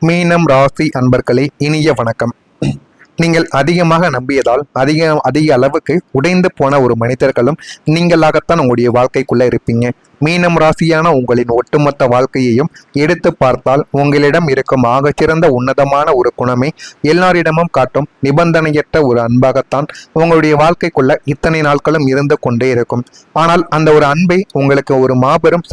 மீனம் ராசி அன்பர்களே, இனிய வணக்கம். நீங்கள் அதிகமாக நம்பியதால் அதிக அளவுக்கு உடைந்து போன ஒரு மனிதர்களும் நீங்களாகத்தான் உங்களுடைய வாழ்க்கைக்குள்ள இருப்பீங்க. மீனம் ராசியான உங்களின் ஒட்டுமொத்த வாழ்க்கையையும் எடுத்து பார்த்தால் உங்களிடம் இருக்கும் ஆகச்சிறந்த உன்னதமான ஒரு குணமே எல்லாரிடமும் காட்டும் நிபந்தனையற்ற ஒரு அன்பாகத்தான் உங்களுடைய வாழ்க்கைக்குள்ள இத்தனை நாட்களும் இருந்து கொண்டே இருக்கும். ஆனால் அந்த ஒரு அன்பை உங்களுக்கு ஒரு மாபெரும்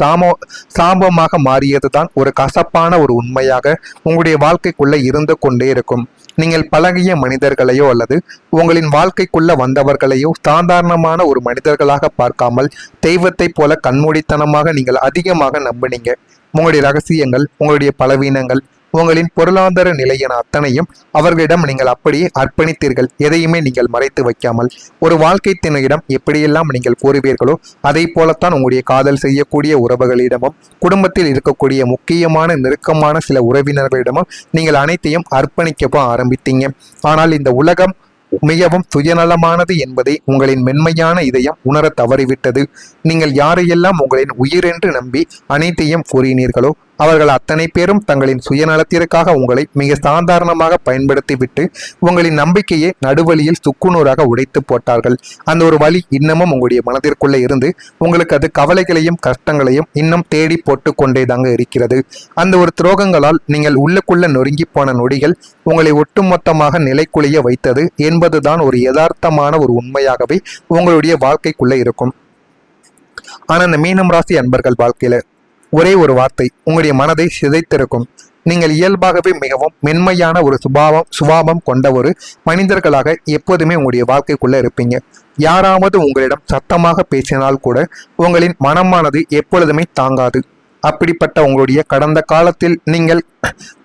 சாபமாக மாறியதுதான் ஒரு கசப்பான ஒரு உண்மையாக உங்களுடைய வாழ்க்கைக்குள்ள இருந்து கொண்டே இருக்கும். நீங்கள் பழகிய மனிதர்களையோ அல்லது உங்களின் வாழ்க்கைக்குள்ள வந்தவர்களையோ சாதாரணமான ஒரு மனிதர்களாக பார்க்காமல் தெய்வத்தை போல கண்மூடித்தனமாக நீங்கள் அதிகமாக நம்பினீங்க. உங்களுடைய ரகசியங்கள், உங்களுடைய பலவீனங்கள், உங்களின் பொருளாதார நிலை என அத்தனையும் அவர்களிடம் நீங்கள் அப்படியே அர்ப்பணித்தீர்கள். எதையுமே நீங்கள் மறைத்து வைக்காமல் ஒரு வாழ்க்கை துணையிடம் எப்படியெல்லாம் நீங்கள் கூறுவீர்களோ அதை போலத்தான் உங்களுடைய காதல் செய்யக்கூடிய உறவுகளிடமும் குடும்பத்தில் இருக்கக்கூடிய முக்கியமான நெருக்கமான சில உறவினர்களிடமும் நீங்கள் அனைத்தையும் அர்ப்பணிக்கவும் ஆரம்பித்தீங்க. ஆனால் இந்த உலகம் மிகவும் சுயநலமானது என்பதை உங்களின் மென்மையான இதயம் உணர தவறிவிட்டது. நீங்கள் யாரையெல்லாம் உங்களின் உயிரென்று நம்பி அனைத்தையும் கூறினீர்களோ அவர்கள் அத்தனை பேரும் தங்களின் சுயநலத்திற்காக உங்களை மிக சாதாரணமாக பயன்படுத்திவிட்டு உங்களின் நம்பிக்கையை நடுவழியில் சுக்குநூறாக உடைத்து போட்டார்கள். அந்த ஒரு வழி இன்னமும் உங்களுடைய மனதிற்குள்ளே இருந்து உங்களுக்கு அது கவலைகளையும் கஷ்டங்களையும் இன்னும் தேடி போட்டு கொண்டேதாங்க இருக்கிறது. அந்த ஒரு துரோகங்களால் நீங்கள் உள்ளுக்குள்ள நொறுங்கி போன நொடிகள் உங்களை ஒட்டுமொத்தமாக நிலைக்குலைய வைத்தது என்பதுதான் ஒரு யதார்த்தமான ஒரு உண்மையாகவே உங்களுடைய வாழ்க்கைக்குள்ளே இருக்கும். ஆனா அந்த மீனம் ராசி அன்பர்கள் வாழ்க்கையில ஒரே ஒரு வார்த்தை உங்களுடைய மனதை சிதைத்திருக்கும். நீங்கள் இயல்பாகவே மிகவும் மென்மையான ஒரு சுபாவம் கொண்ட ஒரு மனிதர்களாக எப்போதுமே உங்களுடைய வாழ்க்கைக்குள்ள இருப்பீங்க. யாராவது உங்களிடம் சத்தமாக பேசினால் கூட உங்களின் மனமானது எப்பொழுதுமே தாங்காது. அப்படிப்பட்ட உங்களுடைய கடந்த காலத்தில் நீங்கள்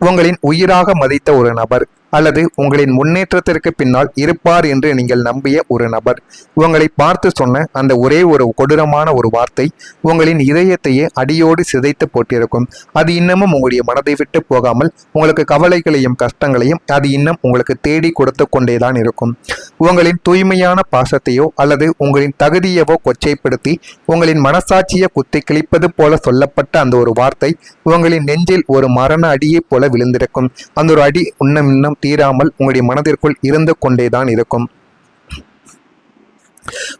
உங்களின் உயிராக மதித்த ஒரு நபர் அல்லது உங்களின் முன்னேற்றத்திற்கு பின்னால் இருப்பார் என்று நீங்கள் நம்பிய ஒரு நபர் உங்களை பார்த்து சொன்ன அந்த ஒரே ஒரு கொடூரமான ஒரு வார்த்தை உங்களின் இதயத்தையே அடியோடு சிதைத்து போட்டிருக்கும். அது இன்னமும் உங்களுடைய மனதை விட்டு போகாமல் உங்களுக்கு கவலைகளையும் கஷ்டங்களையும் அது இன்னும் உங்களுக்கு தேடி கொடுத்து கொண்டேதான் இருக்கும். உங்களின் தூய்மையான பாசத்தையோ அல்லது உங்களின் தகுதியவோ கொச்சைப்படுத்தி உங்களின் மனசாட்சியை குத்தி கிழிப்பது போல சொல்லப்பட்ட அந்த ஒரு வார்த்தை உங்களின் நெஞ்சில் ஒரு மரண அடியை போல விழுந்திருக்கும். அந்த ஒரு அடி இன்னும் தீராமல் உங்களுடைய மனதிற்குள் இருந்து கொண்டேதான் இருக்கும்.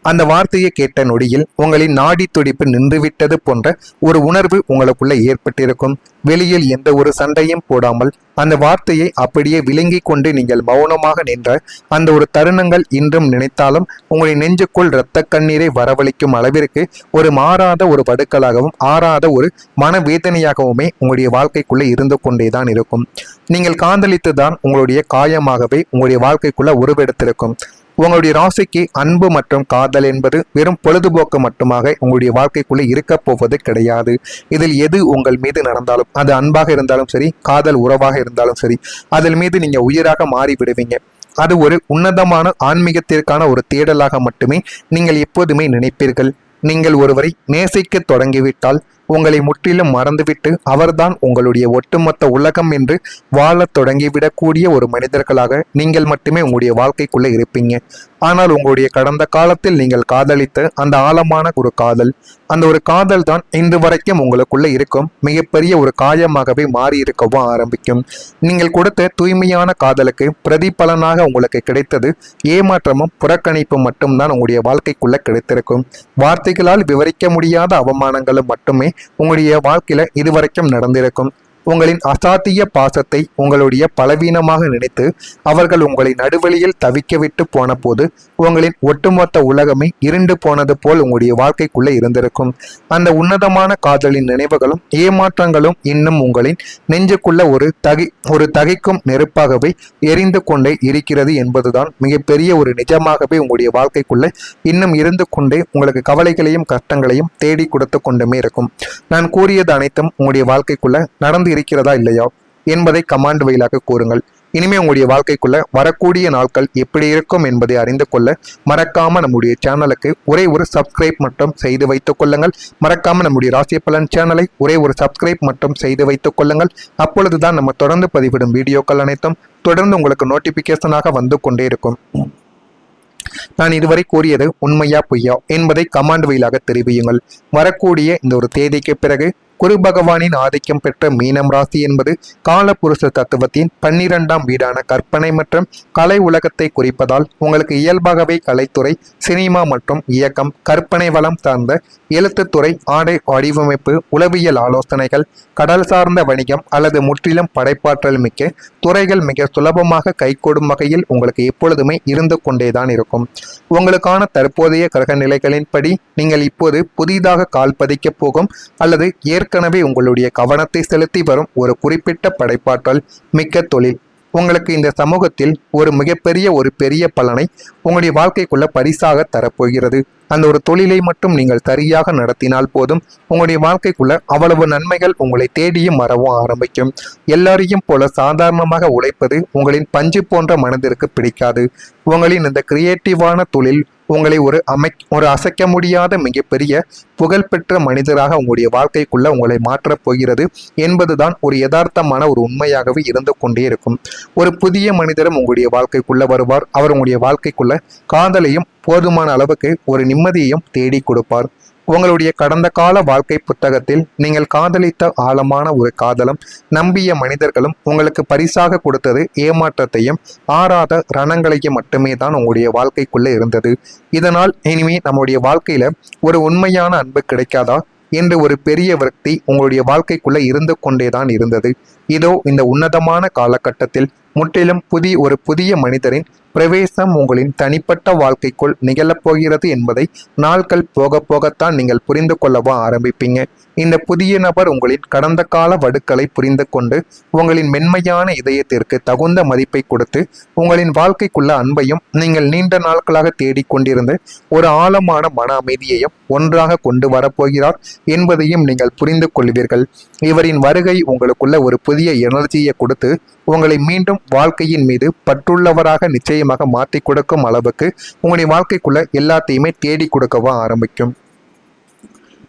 அந்த வார்த்தையை கேட்ட நொடியில் உங்களின் நாடி துடிப்பு நின்றுவிட்டது போன்ற ஒரு உணர்வு உங்களுக்குள்ள ஏற்பட்டிருக்கும். வெளியில் எந்த ஒரு சண்டையும் போடாமல் அந்த வார்த்தையை அப்படியே விளங்கி கொண்டு நீங்கள் மௌனமாக நின்ற அந்த ஒரு தருணங்கள் இன்றும் நினைத்தாலும் உங்களின் நெஞ்சுக்குள் இரத்த கண்ணீரை வரவழைக்கும் அளவிற்கு ஒரு மாறாத ஒரு வடுக்கலாகவும் ஆறாத ஒரு மனவேதனையாகவுமே உங்களுடைய வாழ்க்கைக்குள்ள இருந்து கொண்டேதான் இருக்கும். நீங்கள் காதலித்து தான் உங்களுடைய காயமாகவே உங்களுடைய வாழ்க்கைக்குள்ள உருவெடுத்திருக்கும். உங்களுடைய ராசிக்கு அன்பு மற்றும் காதல் என்பது வெறும் பொழுதுபோக்கு மட்டுமாக உங்களுடைய வாழ்க்கைக்குள்ளே இருக்க போவது கிடையாது. இதில் எது உங்கள் மீது நடந்தாலும் அது அன்பாக இருந்தாலும் சரி, காதல் உறவாக இருந்தாலும் சரி, அதில் மீது நீங்க உயிராக மாறி விடுவீங்க. அது ஒரு உன்னதமான ஆன்மீகத்திற்கான ஒரு தேடலாக மட்டுமே நீங்கள் எப்போதுமே நினைப்பீர்கள். நீங்கள் ஒருவரை நேசிக்க தொடங்கிவிட்டால் உங்களை முற்றிலும் மறந்துவிட்டு அவர்தான் உங்களுடைய ஒட்டுமொத்த உலகம் என்று வாழத் தொடங்கிவிடக்கூடிய ஒரு மனிதர்களாக நீங்கள் மட்டுமே உங்களுடைய வாழ்க்கைக்குள்ளே இருப்பீங்க. ஆனால் உங்களுடைய கடந்த காலத்தில் நீங்கள் காதலித்த அந்த ஆழமான ஒரு காதல், அந்த ஒரு காதல் தான் இன்று வரைக்கும் உங்களுக்குள்ள இருக்கும் மிகப்பெரிய ஒரு காயமாகவே மாறி இருக்கவும் ஆரம்பிக்கும். நீங்கள் கொடுத்த தூய்மையான காதலுக்கு பிரதிபலனாக உங்களுக்கு கிடைத்தது ஏமாற்றமும் புறக்கணிப்பு மட்டும்தான் உங்களுடைய வாழ்க்கைக்குள்ள கிடைத்திருக்கும். வார்த்தைகளால் விவரிக்க முடியாத அவமானங்களும் மட்டுமே உங்களுடைய வாழ்க்கையில இதுவரைக்கும் நடந்திருக்கும். உங்களின் அசாத்திய பாசத்தை உங்களுடைய பலவீனமாக நினைத்து அவர்கள் உங்களை நடுவழியில் தவிக்க விட்டு போன போது உங்களின் ஒட்டுமொத்த உலகமே இருண்டு போனது போல் உங்களுடைய வாழ்க்கைக்குள்ளே இருந்திருக்கும். அந்த உன்னதமான காதலின் நினைவுகளும் ஏமாற்றங்களும் இன்னும் உங்களின் நெஞ்சுக்குள்ள ஒரு தகைக்கும் நெருப்பாகவே எரிந்து கொண்டே இருக்கிறது என்பதுதான் மிகப்பெரிய ஒரு நிஜமாகவே உங்களுடைய வாழ்க்கைக்குள்ளே இன்னும் இருந்து கொண்டே உங்களுக்கு கவலைகளையும் கஷ்டங்களையும் தேடி கொடுத்து கொண்டுமே இருக்கும். நான் கூறியது அனைத்தும் உங்களுடைய வாழ்க்கைக்குள்ள நடந்து இருக்கிறதா இல்லையா என்பதை கமெண்ட் வழியாக கூறுங்கள். இனிமே உங்களுடைய வாழ்க்கைக்குள்ள வரக்கூடிய நாட்கள் எப்படி இருக்கும் என்பதை அறிந்து கொள்ள மறக்காம நம்முடைய சேனலுக்கு ஒரே ஒரு சப்ஸ்கிரைப் மட்டும் செய்து வைத்துக் கொள்ளுங்கள். மறக்காம நம்முடைய ராசி பலன் சேனலை ஒரே ஒரு சப்ஸ்கிரைப் மட்டும் செய்து வைத்துக் கொள்ளுங்கள். அப்பொழுதுதான் நம்ம தொடர்ந்து பதிவிடும் வீடியோக்கள் அனைத்தும் தொடர்ந்து உங்களுக்கு நோட்டிபிகேஷனாக வந்து கொண்டே இருக்கும். நான் இதுவரை கூறியது உண்மையா பொய்யா என்பதை கமெண்ட் வழியாக தெரிவியுங்கள். வரக்கூடிய இந்த ஒரு தேதிக்கு பிறகு குரு பகவானின் ஆதிக்கம் பெற்ற மீனம் ராசி என்பது காலபுருஷ தத்துவத்தின் 12ஆம் வீடான கற்பனை மற்றும் கலை உலகத்தை குறிப்பதால் உங்களுக்கு இயல்பாகவே கலைத்துறை, சினிமா மற்றும் இயக்கம், கற்பனை வளம் சார்ந்த எழுத்துத்துறை, ஆடை வடிவமைப்பு, உளவியல் ஆலோசனைகள், கடல் சார்ந்த வணிகம் அல்லது முற்றிலும் படைப்பாற்றல் மிக்க துறைகள் மிக சுலபமாக கைகூடும் வகையில் உங்களுக்கு எப்பொழுதுமே இருந்து கொண்டேதான் இருக்கும். உங்களுக்கான தற்போதைய கிரக நிலைகளின்படி நீங்கள் இப்போது புதிதாக கால் பதிக்கப் போகும் அல்லது ஏற்கனவே உங்களுடைய கவனத்தை செலுத்தி வரும் ஒரு குறிப்பிட்ட படைப்பாற்றல் மிக்க தொழில் உங்களுக்கு இந்த சமூகத்தில் ஒரு பெரிய பலனை உங்களுடைய வாழ்க்கைக்குள்ள பரிசாக தரப்போகிறது. அந்த ஒரு தொழிலை மட்டும் நீங்கள் சரியாக நடத்தினால் போதும், உங்களுடைய வாழ்க்கைக்குள்ள அவ்வளவு நன்மைகள் உங்களை தேடியும் வரவும் ஆரம்பிக்கும். எல்லாரையும் போல சாதாரணமாக உழைப்பது உங்களின் பஞ்சு போன்ற மனதிற்கு பிடிக்காது. உங்களின் இந்த கிரியேட்டிவான தொழில் உங்களை ஒரு அசைக்க முடியாத மிகப்பெரிய புகழ்பெற்ற மனிதராக உங்களுடைய வாழ்க்கைக்குள்ள உங்களை மாற்றப் போகிறது என்பதுதான் ஒரு யதார்த்தமான ஒரு உண்மையாகவே இருந்து கொண்டே இருக்கும். ஒரு புதிய மனிதரும் உங்களுடைய வாழ்க்கைக்குள்ள வருவார். அவர் உங்களுடைய வாழ்க்கைக்குள்ள காதலையும் போதுமான அளவுக்கு ஒரு நிம்மதியையும் தேடி கொடுப்பார். உங்களுடைய கடந்த கால வாழ்க்கை புத்தகத்தில் நீங்கள் காதலித்த ஆழமான ஒரு காதலும் நம்பிய மனிதர்களும் உங்களுக்கு பரிசாக கொடுத்தது ஏமாற்றத்தையும் ஆறாத ரணங்களையும் மட்டுமே தான் உங்களுடைய வாழ்க்கைக்குள்ள இருந்தது. இதனால் இனிமே நம்முடைய வாழ்க்கையில ஒரு உண்மையான அன்பு கிடைக்காதா என்று ஒரு பெரிய விரக்தி உங்களுடைய வாழ்க்கைக்குள்ள இருந்து கொண்டேதான் இருந்தது. இதோ இந்த உன்னதமான காலகட்டத்தில் முற்றிலும் புதிய மனிதரின் பிரவேசம் உங்களின் தனிப்பட்ட வாழ்க்கைக்குள் நிகழப்போகிறது என்பதை நாட்கள் போக போகத்தான் நீங்கள் புரிந்து கொள்ளவா ஆரம்பிப்பீங்க. இந்த புதிய நபர் உங்களின் கடந்த கால வடுக்களை புரிந்து கொண்டு உங்களின் மென்மையான இதயத்திற்கு தகுந்த மதிப்பை கொடுத்து உங்களின் வாழ்க்கைக்குள்ள அன்பையும் நீங்கள் நீண்ட நாட்களாக தேடிக்கொண்டிருந்த ஒரு ஆழமான மன அமைதியையும் ஒன்றாக கொண்டு வரப்போகிறார் என்பதையும் நீங்கள் புரிந்து கொள்வீர்கள். இவரின் வருகை உங்களுக்குள்ள ஒரு புதிய எனர்ஜியை கொடுத்து உங்களை மீண்டும் வாழ்க்கையின் மீது பற்றுள்ளவராக நிச்சயமாக மாற்றி கொடுக்கும் அளவுக்கு உங்களுடைய வாழ்க்கைக்குள்ள எல்லாத்தையுமே தேடி கொடுக்கவா ஆரம்பிக்கும்.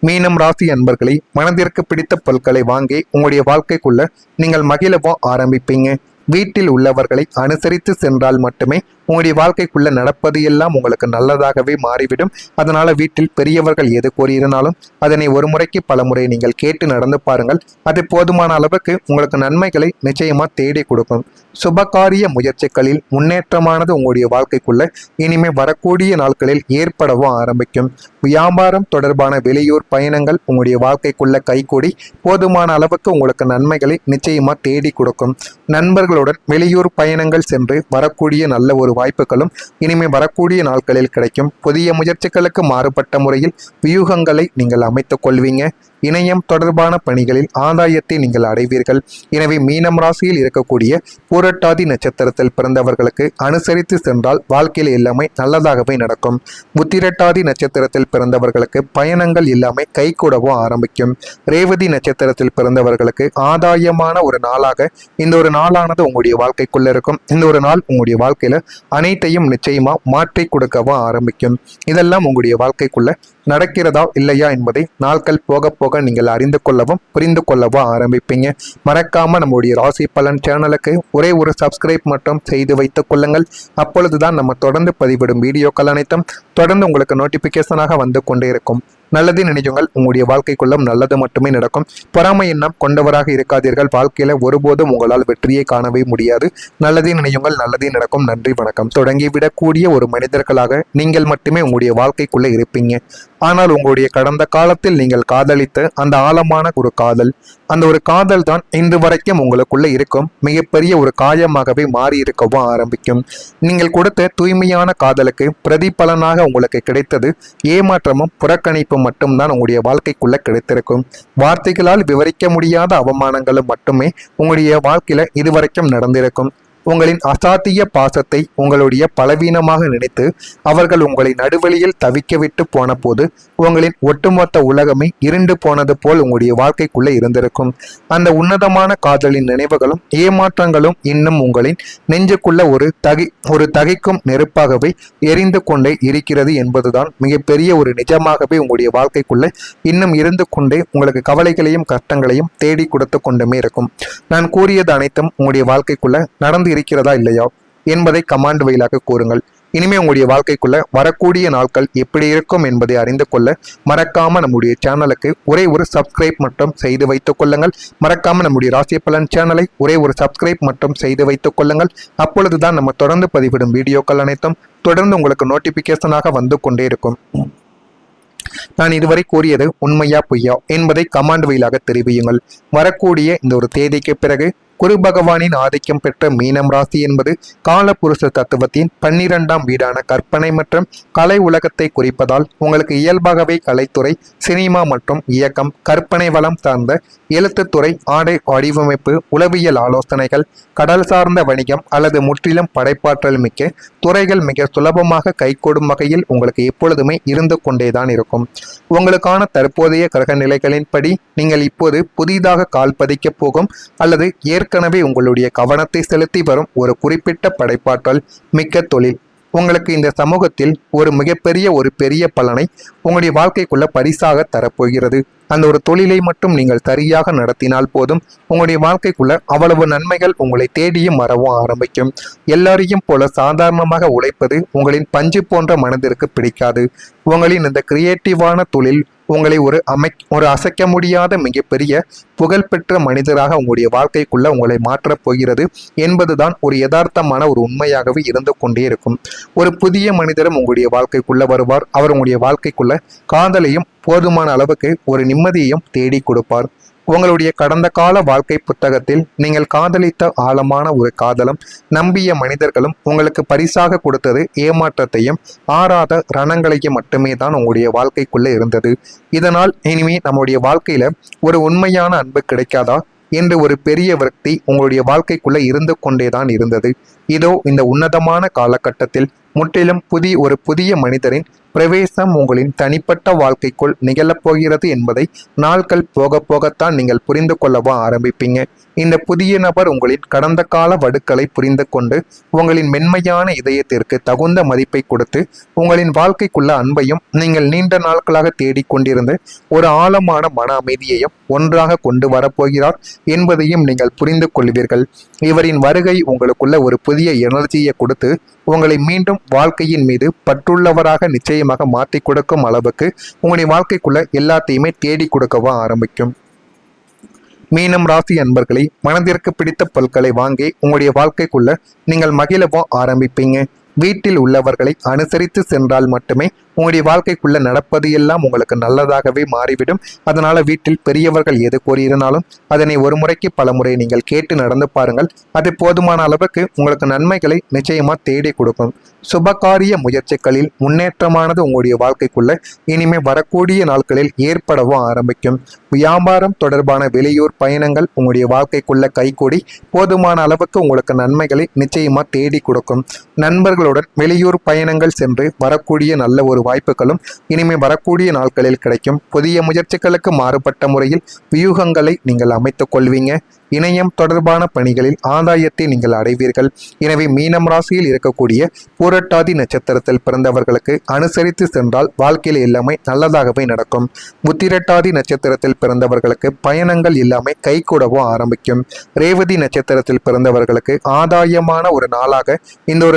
மீனம் ராசி அன்பர்களை, மனதிற்கு பிடித்த பொருட்களை வாங்கி உங்களுடைய வாழ்க்கைக்குள்ள நீங்கள் மகிழவோ ஆரம்பிப்பீங்க. வீட்டில் உள்ளவர்களை அனுசரித்து சென்றால் மட்டுமே உங்களுடைய வாழ்க்கைக்குள்ள நடப்பது எல்லாம் உங்களுக்கு நல்லதாகவே மாறிவிடும். அதனால வீட்டில் பெரியவர்கள் எது கூறியிருந்தாலும் அதனை ஒரு முறைக்கு பல முறை நீங்கள் கேட்டு நடந்து பாருங்கள். அது போதுமான அளவுக்கு உங்களுக்கு நன்மைகளை நிச்சயமா தேடி கொடுக்கும். சுபகாரிய முயற்சிகளில் முன்னேற்றமானது உங்களுடைய வாழ்க்கைக்குள்ள இனிமே வரக்கூடிய நாட்களில் ஏற்படவும் ஆரம்பிக்கும். வியாபாரம் தொடர்பான வெளியூர் பயணங்கள் உங்களுடைய வாழ்க்கைக்குள்ள கைகூடி போதுமான அளவுக்கு உங்களுக்கு நன்மைகளை நிச்சயமா தேடி கொடுக்கும். நண்பர்களுடன் வெளியூர் பயணங்கள் சென்று வரக்கூடிய நல்ல ஒரு வாய்ப்புகளும் இனிமே வரக்கூடிய நாட்களில் கிடைக்கும். புதிய முயற்சிகளுக்கு மாறுபட்ட முறையில் வியூகங்களை நீங்கள் அமைத்துக் கொள்வீங்க. இணையம் தொடர்பான பணிகளில் ஆதாயத்தை நீங்கள் அடைவீர்கள். எனவே மீனம் ராசியில் இருக்கக்கூடிய பூரட்டாதி நட்சத்திரத்தில் பிறந்தவர்களுக்கு அனுசரித்து சென்றால் வாழ்க்கையில் எல்லாமே நல்லதாகவே நடக்கும். உத்திரட்டாதி நட்சத்திரத்தில் பிறந்தவர்களுக்கு பயணங்கள் எல்லாமே கைகூடவும் ஆரம்பிக்கும். ரேவதி நட்சத்திரத்தில் பிறந்தவர்களுக்கு ஆதாயமான ஒரு நாளாக இந்த ஒரு நாளானது உங்களுடைய வாழ்க்கைக்குள்ள இருக்கும். இந்த ஒரு நாள் உங்களுடைய வாழ்க்கையில அனைத்தையும் நிச்சயமா மாற்றி கொடுக்கவும் ஆரம்பிக்கும். இதெல்லாம் உங்களுடைய வாழ்க்கைக்குள்ள நடக்கிறதா இல்லையா என்பதை நாட்கள் போக போக நீங்கள் அறிந்து கொள்ளவும் புரிந்து கொள்ளவும் ஆரம்பிப்பீங்க. மறக்காம நம்முடைய ராசி பலன் சேனலுக்கு ஒரே ஒரு சப்ஸ்கிரைப் மட்டும் செய்து வைத்துக் கொள்ளுங்கள். அப்பொழுதுதான் நம்ம தொடர்ந்து பதிவிடும் வீடியோக்கள் அனைத்தும் தொடர்ந்து உங்களுக்கு நோட்டிபிகேஷனாக வந்து கொண்டே இருக்கும். நல்லது நினைச்சுங்கள், உங்களுடைய வாழ்க்கைக்குள்ளும் நல்லது மட்டுமே நடக்கும். பொறாமை எண்ணம் கொண்டவராக இருக்காதீர்கள். வாழ்க்கையில ஒருபோதும் உங்களால் வெற்றியை காணவே முடியாது. நல்லதே நினையுங்கள், நல்லதே நடக்கும். நன்றி, வணக்கம். தொடங்கிவிடக்கூடிய ஒரு மனிதர்களாக நீங்கள் மட்டுமே உங்களுடைய வாழ்க்கைக்குள்ள இருப்பீங்க. ஆனால் உங்களுடைய கடந்த காலத்தில் நீங்கள் காதலித்த அந்த ஆழமான ஒரு காதல், அந்த ஒரு காதல் தான் இன்று வரைக்கும் உங்களுக்குள்ள இருக்கும் மிகப்பெரிய ஒரு காயமாகவே மாறி இருக்கவும் ஆரம்பிக்கும். நீங்கள் கொடுத்த தூய்மையான காதலுக்கு பிரதிபலனாக உங்களுக்கு கிடைத்தது ஏமாற்றமும் புறக்கணிப்பும் மட்டும்தான் உங்களுடைய வாழ்க்கைக்குள்ள கிடைத்திருக்கும். வார்த்தைகளால் விவரிக்க முடியாத அவமானங்களும் மட்டுமே உங்களுடைய வாழ்க்கையில இதுவரைக்கும் நடந்திருக்கும். உங்களின் அசாத்திய பாசத்தை உங்களுடைய பலவீனமாக நினைத்து அவர்கள் உங்களை நடுவழியில் தவிக்க விட்டு போன போது உங்களின் ஒட்டுமொத்த உலகமே இருண்டு போனது போல் உங்களுடைய வாழ்க்கைக்குள்ளே இருந்திருக்கும். அந்த உன்னதமான காதலின் நினைவுகளும் ஏமாற்றங்களும் இன்னும் உங்களின் நெஞ்சுக்குள்ள ஒரு தகைக்கும் நெருப்பாகவே எரிந்து கொண்டே இருக்கிறது என்பதுதான் மிகப்பெரிய ஒரு நிஜமாகவே உங்களுடைய வாழ்க்கைக்குள்ள இன்னும் இருந்து கொண்டே உங்களுக்கு கவலைகளையும் கஷ்டங்களையும் தேடி கொடுத்து கொண்டுமே இருக்கும். நான் கூறியது அனைத்தும் உங்களுடைய வாழ்க்கைக்குள்ள நடந்து இருக்கிறதா இல்லையா என்பதை கமாண்ட் வழியாக கூறுங்கள். இனிமே உங்களுடைய வாழ்க்கைக்குள்ள வரக்கூடிய நாட்கள் எப்படி இருக்கும் என்பதை அறிந்து கொள்ள மறக்காம நம்முடைய சேனலுக்கு ஒரே ஒரு சப்ஸ்கிரைப் மட்டும் செய்து வைத்துக் கொள்ளுங்கள். மறக்காம நம்முடைய ராசி பலன் சேனலை ஒரே ஒரு சப்ஸ்கிரைப் மட்டும் செய்து வைத்துக் கொள்ளுங்கள். அப்பொழுதுதான் நம்ம தொடர்ந்து பதிவிடும் வீடியோக்கள் அனைத்தும் தொடர்ந்து உங்களுக்கு நோட்டிபிகேஷனாக வந்து கொண்டே இருக்கும். நான் இதுவரை கூறியது உண்மையா பொய்யா என்பதை கமாண்ட் வழியாக தெரிவியுங்கள். வரக்கூடிய இந்த ஒரு தேதிக்கு பிறகு குரு பகவானின் ஆதிக்கம் பெற்ற மீனம் ராசி என்பது காலபுருஷ தத்துவத்தின் 12ஆம் வீடான கற்பனை மற்றும் கலை உலகத்தை குறிப்பதால் உங்களுக்கு இயல்பாகவே கலைத்துறை, சினிமா மற்றும் இயக்கம், கற்பனை வளம் சார்ந்த எழுத்துத்துறை, ஆடை வடிவமைப்பு, உளவியல் ஆலோசனைகள், கடல் சார்ந்த வணிகம் அல்லது முற்றிலும் படைப்பாற்றல் மிக்க துறைகள் மிக சுலபமாக கைகூடும் வகையில் உங்களுக்கு எப்பொழுதுமே இருந்து கொண்டேதான் இருக்கும். உங்களுக்கான தற்போதைய கிரக நிலைகளின்படி நீங்கள் இப்போது புதிதாக கால் பதிக்க போகும் அல்லது ஏற்கனவே உங்களுடைய கவனத்தை செலுத்தி வரும் ஒரு குறிப்பிட்ட படைப்பாற்றல் மிக்க தொழில் உங்களுக்கு இந்த சமூகத்தில் ஒரு பெரிய பலனை உங்களுடைய வாழ்க்கைக்குள்ள பரிசாக தரப்போகிறது. அந்த ஒரு தொழிலை மட்டும் நீங்கள் சரியாக நடத்தினால் போதும், உங்களுடைய வாழ்க்கைக்குள்ள அவ்வளவு நன்மைகள் உங்களை தேடியும் வரவும் ஆரம்பிக்கும். எல்லாரையும் போல சாதாரணமாக உழைப்பது உங்களின் பஞ்சு போன்ற மனதிற்கு பிடிக்காது. உங்களின் இந்த கிரியேட்டிவான தொழில் உங்களை ஒரு அசைக்க முடியாத மிகப்பெரிய புகழ்பெற்ற மனிதராக உங்களுடைய வாழ்க்கைக்குள்ள உங்களை மாற்றப் போகிறது என்பதுதான் ஒரு யதார்த்தமான ஒரு உண்மையாகவே இருந்து கொண்டே இருக்கும். ஒரு புதிய மனிதரும் உங்களுடைய வாழ்க்கைக்குள்ள வருவார். அவர் உங்களுடைய வாழ்க்கைக்குள்ள காதலையும் போதுமான அளவுக்கு ஒரு நிம்மதியையும் தேடி கொடுப்பார். உங்களுடைய கடந்த கால வாழ்க்கை புத்தகத்தில் நீங்கள் காதலித்த ஆழமான ஒரு காதலும் நம்பிய மனிதர்களும் உங்களுக்கு பரிசாக கொடுத்தது ஏமாற்றத்தையும் ஆறாத ரணங்களையும் மட்டுமே தான் உங்களுடைய வாழ்க்கைக்குள்ள இருந்தது. இதனால் இனிமே நம்முடைய வாழ்க்கையில ஒரு உண்மையான அன்பு கிடைக்காதா என்று ஒரு பெரிய விரக்தி உங்களுடைய வாழ்க்கைக்குள்ள இருந்து கொண்டேதான் இருந்தது. இதோ இந்த உன்னதமான காலகட்டத்தில் முற்றிலும் புதிய மனிதரின் பிரவேசம் உங்களின் தனிப்பட்ட வாழ்க்கைக்குள் நிகழப்போகிறது என்பதை நாட்கள் போக போகத்தான் நீங்கள் புரிந்து கொள்ளவா ஆரம்பிப்பீங்க. இந்த புதிய நபர் உங்களின் கடந்த கால வடுக்களை புரிந்து கொண்டு உங்களின் மென்மையான இதயத்திற்கு தகுந்த மதிப்பை கொடுத்து உங்களின் வாழ்க்கைக்குள்ள அன்பையும் நீங்கள் நீண்ட நாட்களாக தேடிக்கொண்டிருந்த ஒரு ஆழமான மன அமைதியையும் ஒன்றாக கொண்டு வரப்போகிறார் என்பதையும் நீங்கள் புரிந்து கொள்வீர்கள். இவரின் வருகை உங்களுக்குள்ள ஒரு புதிய எனர்ஜியை கொடுத்து உங்களை மீண்டும் வாழ்க்கையின் மீது பற்றுள்ளவராக நிச்சயமாக மாற்றி கொடுக்கும் அளவுக்கு உங்களுடைய வாழ்க்கைக்குள்ள எல்லாத்தையுமே தேடி கொடுக்கவா ஆரம்பிக்கும். மீனம் ராசி அன்பர்களை மனதிற்கு பிடித்த பொருட்களை வாங்கி உங்களுடைய வாழ்க்கைக்குள்ள நீங்கள் மகிழவும் ஆரம்பிப்பீங்க. வீட்டில் உள்ளவர்களை அனுசரித்து சென்றால் மட்டுமே உங்களுடைய வாழ்க்கைக்குள்ள நடப்பது எல்லாம் உங்களுக்கு நல்லதாகவே மாறிவிடும். அதனால வீட்டில் பெரியவர்கள் எது கூறியிருந்தாலும் அதனை ஒரு முறைக்கு பல முறை நீங்கள் கேட்டு நடந்து பாருங்கள். அது போதுமான அளவுக்கு உங்களுக்கு நன்மைகளை நிச்சயமா தேடி கொடுக்கும். சுபகாரிய முயற்சிகளில் முன்னேற்றமானது உங்களுடைய வாழ்க்கைக்குள்ள இனிமே வரக்கூடிய நாட்களில் ஏற்படவும் ஆரம்பிக்கும். வியாபாரம் தொடர்பான வெளியூர் பயணங்கள் உங்களுடைய வாழ்க்கைக்குள்ள கைகூடி போதுமான அளவுக்கு உங்களுக்கு நன்மைகளை நிச்சயமா தேடி கொடுக்கும். நண்பர்களுடன் வெளியூர் பயணங்கள் சென்று வரக்கூடிய நல்ல ஒரு வாய்ப்புகளும் இனிமே வரக்கூடிய நாட்களில் கிடைக்கும். புதிய முயற்சிகளுக்கு மாறுபட்ட முறையில் வியூகங்களை நீங்கள் அமைத்துக் கொள்வீங்க. இணையம் தொடர்பான பணிகளில் ஆதாயத்தை நீங்கள் அடைவீர்கள். எனவே மீனம் ராசியில் இருக்கக்கூடிய பூரட்டாதி நட்சத்திரத்தில் பிறந்தவர்களுக்கு அனுசரித்து சென்றால் வாழ்க்கையில் எல்லாமே நல்லதாகவே நடக்கும். உத்திரட்டாதி நட்சத்திரத்தில் பிறந்தவர்களுக்கு பயணங்கள் எல்லாமே கைகூடவும் ஆரம்பிக்கும். ரேவதி நட்சத்திரத்தில் பிறந்தவர்களுக்கு ஆதாயமான ஒரு நாளாக இந்த ஒரு